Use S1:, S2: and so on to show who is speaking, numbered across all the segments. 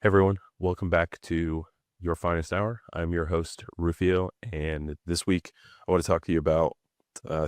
S1: Hey everyone, welcome back to Your Finest Hour. I'm your host, Rufio, and this week I want to talk to you about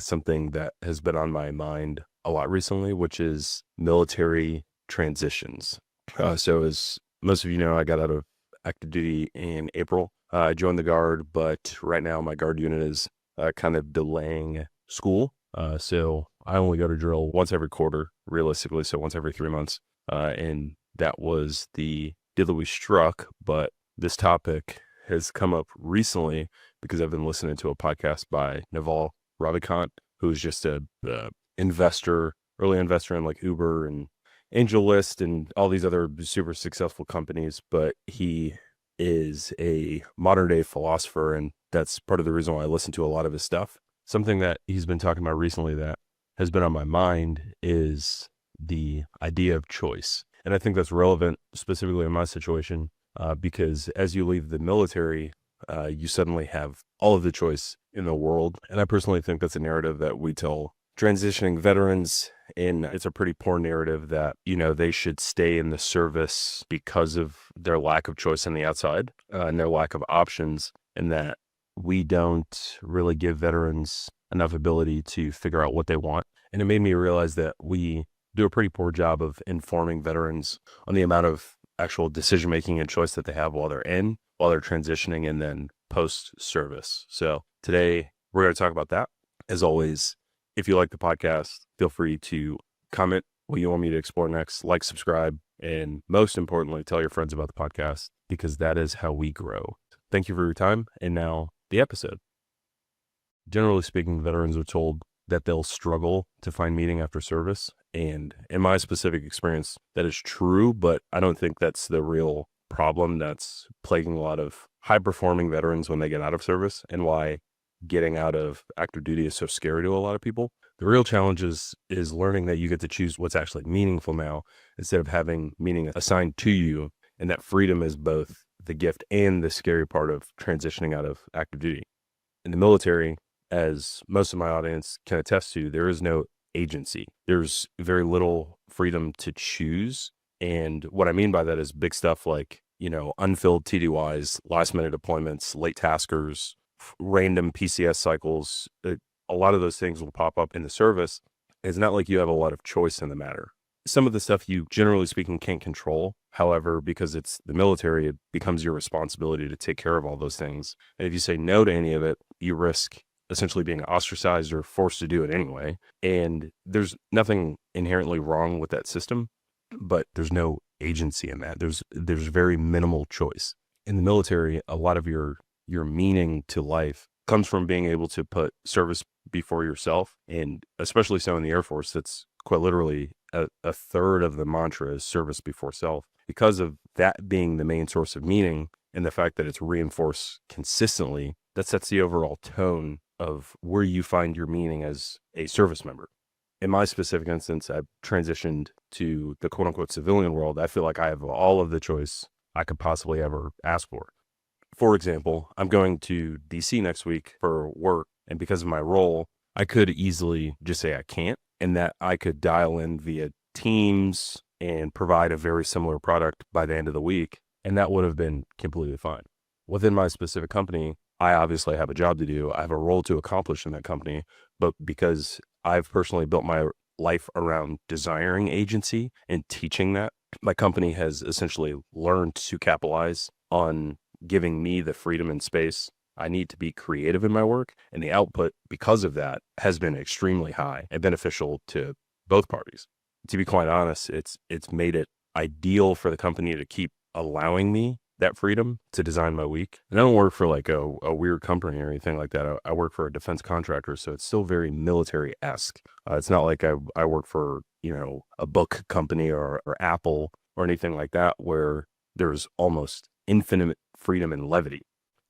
S1: something that has been on my mind a lot recently, which is military transitions. As most of you know, I got out of active duty in April. I joined the Guard, but right now my Guard unit is kind of delaying school. So I only go to drill once every quarter, realistically, so once every 3 months. And that was the deal that we struck, but this topic has come up recently because I've been listening to a podcast by Naval Ravikant, who's just a investor, early investor in like Uber and AngelList and all these other super successful companies. But he is a modern day philosopher, and that's part of the reason why I listen to a lot of his stuff. Something that he's been talking about recently that has been on my mind is the idea of choice. And I think that's relevant specifically in my situation because as you leave the military, you suddenly have all of the choice in the world. And I personally think that's a narrative that we tell transitioning veterans, and it's a pretty poor narrative that, they should stay in the service because of their lack of choice on the outside and their lack of options, and that we don't really give veterans enough ability to figure out what they want. And it made me realize that we do a pretty poor job of informing veterans on the amount of actual decision making and choice that they have while they're transitioning, and then post service. So today we're going to talk about that. As always, if you like the podcast, feel free to comment what you want me to explore next, like, subscribe, and most importantly, tell your friends about the podcast, because that is how we grow. Thank you for your time. And now the episode. Generally speaking, veterans are told that they'll struggle to find meaning after service. And in my specific experience, that is true, but I don't think that's the real problem that's plaguing a lot of high-performing veterans when they get out of service, and why getting out of active duty is so scary to a lot of people. The real challenge is learning that you get to choose what's actually meaningful now, instead of having meaning assigned to you, and that freedom is both the gift and the scary part of transitioning out of active duty. In the military, as most of my audience can attest to, there is no agency. There's very little freedom to choose. And what I mean by that is big stuff like, unfilled TDYs, last minute appointments, late taskers, random PCS cycles. A lot of those things will pop up in the service. It's not like you have a lot of choice in the matter. Some of the stuff you, generally speaking, can't control. However, because it's the military, it becomes your responsibility to take care of all those things. And if you say no to any of it, you risk essentially being ostracized or forced to do it anyway. And there's nothing inherently wrong with that system, but there's no agency in that. There's very minimal choice. In the military, a lot of your meaning to life comes from being able to put service before yourself. And especially so in the Air Force, that's quite literally a third of the mantra is service before self. Because of that being the main source of meaning, and the fact that it's reinforced consistently, that sets the overall tone of where you find your meaning as a service member. In my specific instance, I've transitioned to the quote unquote civilian world. I feel like I have all of the choice I could possibly ever ask for. For example, I'm going to DC next week for work, and because of my role, I could easily just say I can't, and that I could dial in via Teams and provide a very similar product by the end of the week, and that would have been completely fine. Within my specific company, I obviously have a job to do. I have a role to accomplish in that company, but because I've personally built my life around desiring agency and teaching that, my company has essentially learned to capitalize on giving me the freedom and space I need to be creative in my work. And the output, because of that, has been extremely high and beneficial to both parties. To be quite honest, it's made it ideal for the company to keep allowing me that freedom to design my week. And I don't work for like a weird company or anything like that. I work for a defense contractor, so it's still very military-esque. It's not like I work for, a book company or Apple or anything like that, where there's almost infinite freedom and levity.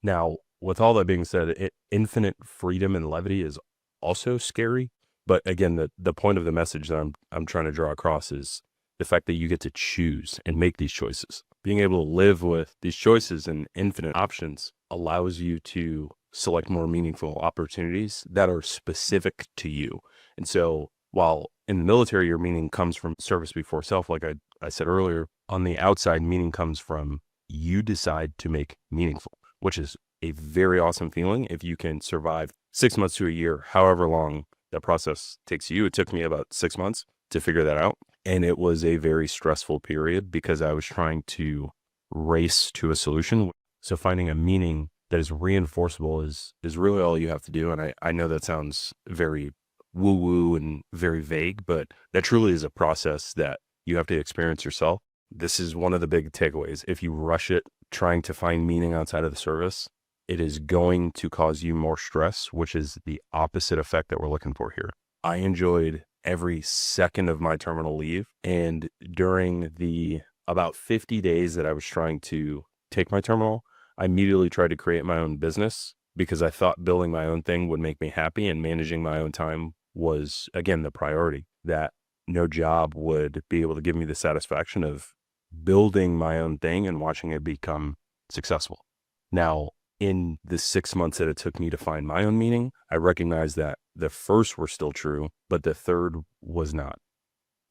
S1: Now, with all that being said, infinite freedom and levity is also scary. But again, the point of the message that I'm trying to draw across is the fact that you get to choose and make these choices. Being able to live with these choices and infinite options allows you to select more meaningful opportunities that are specific to you. And so while in the military, your meaning comes from service before self, like I I said earlier, on the outside, meaning comes from you decide to make meaningful, which is a very awesome feeling if you can survive 6 months to a year, however long that process takes you. It took me about 6 months to figure that out. And it was a very stressful period because I was trying to race to a solution. So finding a meaning that is reinforceable is really all you have to do. And I know that sounds very woo-woo and very vague, but that truly is a process that you have to experience yourself. This is one of the big takeaways. If you rush it trying to find meaning outside of the service, it is going to cause you more stress, which is the opposite effect that we're looking for here. I enjoyed every second of my terminal leave. And during the about 50 days that I was trying to take my terminal, I immediately tried to create my own business because I thought building my own thing would make me happy, and managing my own time was, again, the priority. That no job would be able to give me the satisfaction of building my own thing and watching it become successful. Now, in the 6 months that it took me to find my own meaning, I recognized that the first were still true, but the third was not.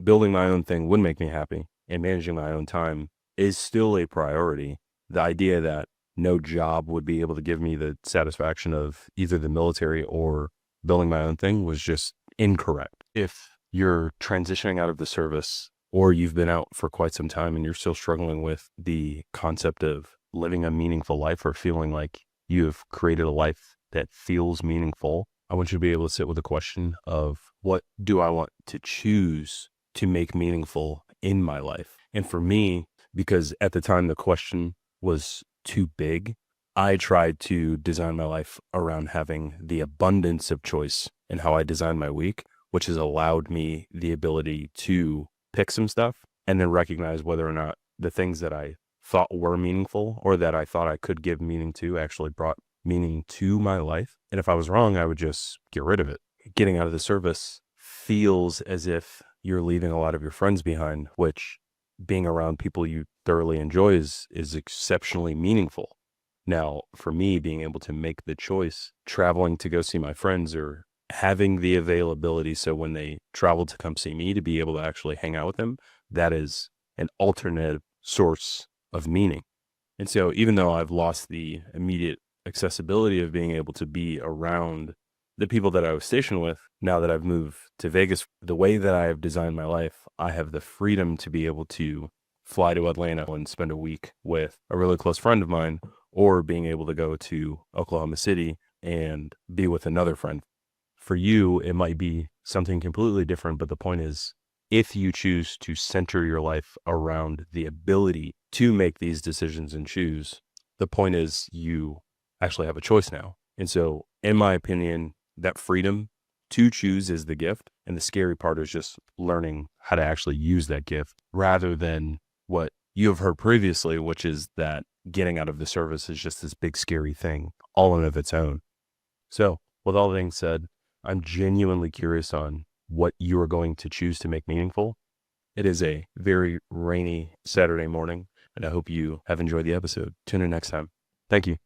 S1: Building my own thing would make me happy, and managing my own time is still a priority. The idea that no job would be able to give me the satisfaction of either the military or building my own thing was just incorrect. If you're transitioning out of the service, or you've been out for quite some time and you're still struggling with the concept of living a meaningful life or feeling like you have created a life that feels meaningful, I want you to be able to sit with the question of, what do I want to choose to make meaningful in my life? And for me, because at the time the question was too big, I tried to design my life around having the abundance of choice in how I design my week, which has allowed me the ability to pick some stuff and then recognize whether or not the things that I thought were meaningful or that I thought I could give meaning to actually brought meaning to my life. And if I was wrong, I would just get rid of it. Getting out of the service feels as if you're leaving a lot of your friends behind, which being around people you thoroughly enjoy is exceptionally meaningful. Now, for me, being able to make the choice, traveling to go see my friends or having the availability so when they travel to come see me to be able to actually hang out with them, that is an alternate source of meaning. And so even though I've lost the immediate accessibility of being able to be around the people that I was stationed with, now that I've moved to Vegas, the way that I have designed my life, I have the freedom to be able to fly to Atlanta and spend a week with a really close friend of mine, or being able to go to Oklahoma City and be with another friend. For you, it might be something completely different, but the point is, if you choose to center your life around the ability to make these decisions and choose, the point is you actually have a choice now. And so, in my opinion, that freedom to choose is the gift. And the scary part is just learning how to actually use that gift rather than what you have heard previously, which is that getting out of the service is just this big, scary thing all in of its own. So with all things said, I'm genuinely curious on what you are going to choose to make meaningful. It is a very rainy Saturday morning, and I hope you have enjoyed the episode. Tune in next time. Thank you.